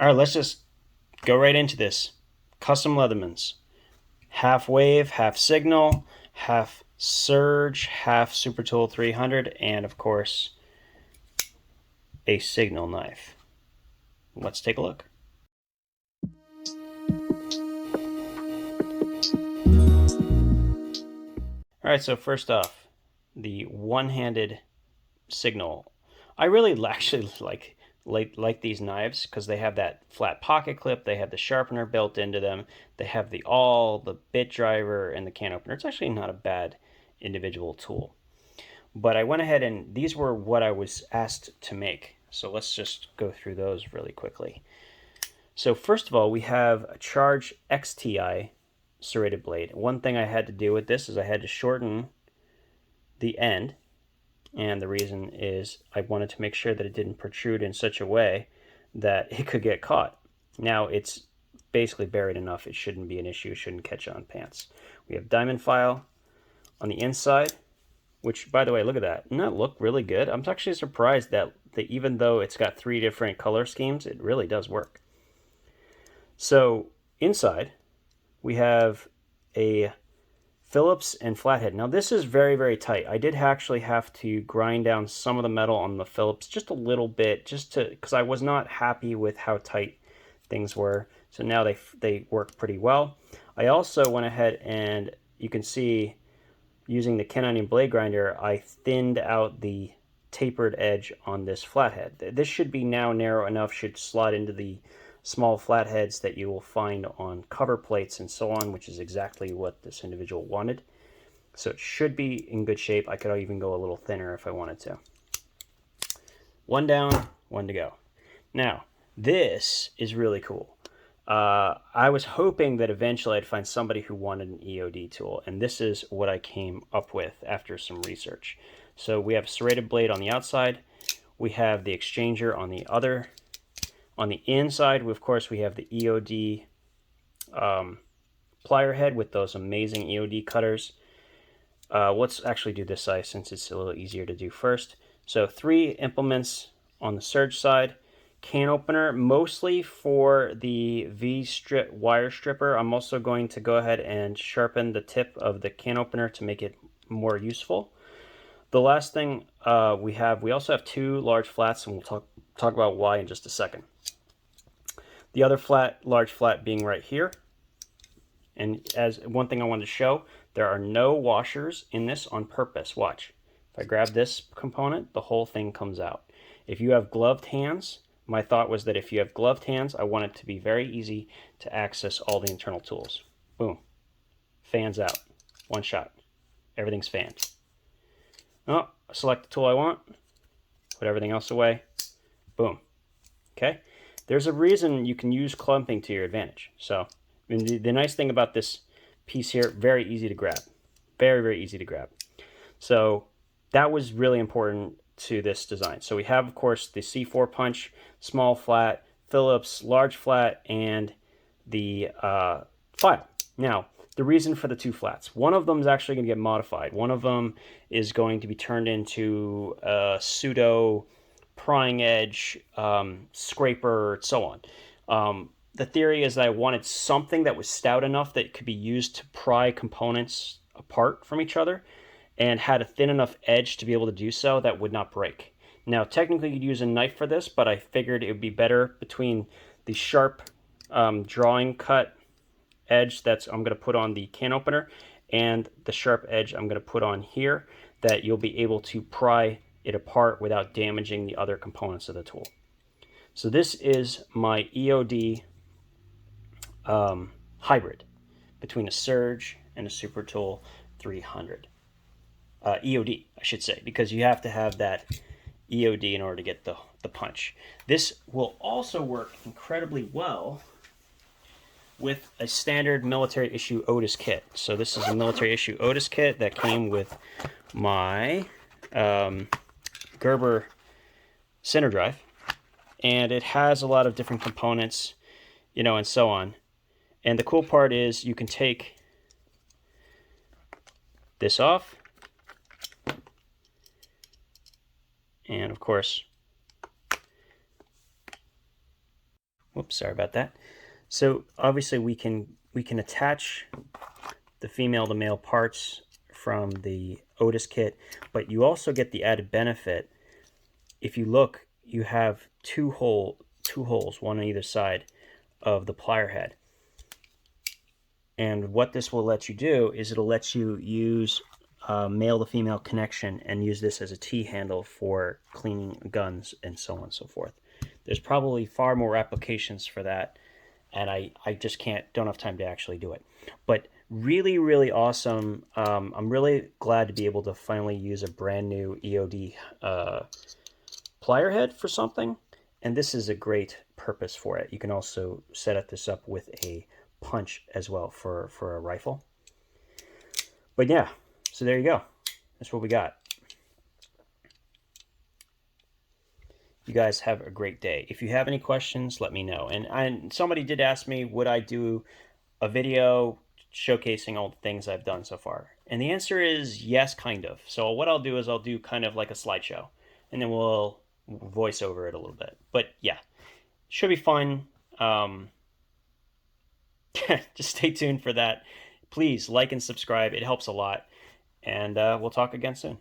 All right, let's just go right into this. Custom Leathermans. Half wave, half signal, half surge, half Super Tool 300, and of course, a signal knife. Let's take a look. All right, so first off, the one-handed signal. I really actually like these knives because they have that flat pocket clip, they have the sharpener built into them, they have the awl, the bit driver, and the can opener. It's actually not a bad individual tool. But I went ahead and these were what I was asked to make. So let's just go through those really quickly. So first of all, we have a Charge XTI serrated blade. One thing I had to do with this is I had to shorten the end, and the reason is I wanted to make sure that it didn't protrude in such a way that it could get caught. Now it's basically buried enough, it shouldn't be an issue, it shouldn't catch on pants. We have diamond file on the inside, which, by the way, look at that. Doesn't that look really good? I'm actually surprised that even though it's got 3 different color schemes, it really does work. So inside, we have a Phillips and flathead. Now this is very, very tight. I did actually have to grind down some of the metal on the Phillips just a little bit, just to, because I was not happy with how tight things were. So now they work pretty well. I also went ahead and you can see using the Ken Onion blade grinder, I thinned out the tapered edge on this flathead. This should be now narrow enough, should slot into the small flatheads that you will find on cover plates and so on, which is exactly what this individual wanted. So it should be in good shape. I could even go a little thinner if I wanted to. One down, one to go. Now, this is really cool. I was hoping that eventually I'd find somebody who wanted an EOD tool, and this is what I came up with after some research. So we have a serrated blade on the outside. We have the exchanger on the other. On the inside, of course, we have the EOD plier head with those amazing EOD cutters. Let's actually do this side since it's a little easier to do first. So 3 implements on the surge side. Can opener, mostly for the V-strip wire stripper. I'm also going to go ahead and sharpen the tip of the can opener to make it more useful. The last thing we also have 2 large flats, and we'll talk about why in just a second. The other large flat being right here. And as one thing I wanted to show, there are no washers in this on purpose. Watch. If I grab this component, the whole thing comes out. If you have gloved hands, my thought was that if you have gloved hands, I want it to be very easy to access all the internal tools. Boom. Fans out. One shot. Everything's fanned. Oh, select the tool I want. Put everything else away. Boom. Okay? There's a reason you can use clumping to your advantage. So the nice thing about this piece here, very easy to grab. Very, very easy to grab. So that was really important to this design. So we have, of course, the C4 punch, small flat, Phillips, large flat, and the file. Now, the reason for the 2 flats. One of them is actually going to get modified. One of them is going to be turned into a pseudo prying edge, scraper, so on. The theory is that I wanted something that was stout enough that it could be used to pry components apart from each other and had a thin enough edge to be able to do so that would not break. Now, technically you'd use a knife for this, but I figured it would be better between the sharp drawing cut edge that I'm going to put on the can opener and the sharp edge I'm going to put on here, that you'll be able to pry it apart without damaging the other components of the tool. So this is my EOD hybrid between a Surge and a Super Tool 300. EOD, I should say, because you have to have that EOD in order to get the punch. This will also work incredibly well with a standard military issue Otis kit. So this is a military issue Otis kit that came with my Gerber center drive, and it has a lot of different components, you know, and so on. And the cool part is you can take this off, and of course Whoops, sorry about that. So obviously we can attach the female to male parts from the Otis kit, but you also get the added benefit. If you look, you have two holes, one on either side of the plier head. And what this will let you do is it'll let you use male to female connection and use this as a T-handle for cleaning guns and so on and so forth. There's probably far more applications for that, and I just don't have time to actually do it. But really, really awesome. I'm really glad to be able to finally use a brand new EOD plier head for something, and this is a great purpose for it. You can also set this up with a punch as well for a rifle. But yeah, so there you go. That's what we got. You guys have a great day. If you have any questions, let me know. And somebody did ask me, would I do a video showcasing all the things I've done so far? And the answer is yes, kind of. So what I'll do is I'll do kind of like a slideshow, and then we'll voice over it a little bit. But yeah, should be fun. Just stay tuned for that. Please like and subscribe. It helps a lot. And we'll talk again soon.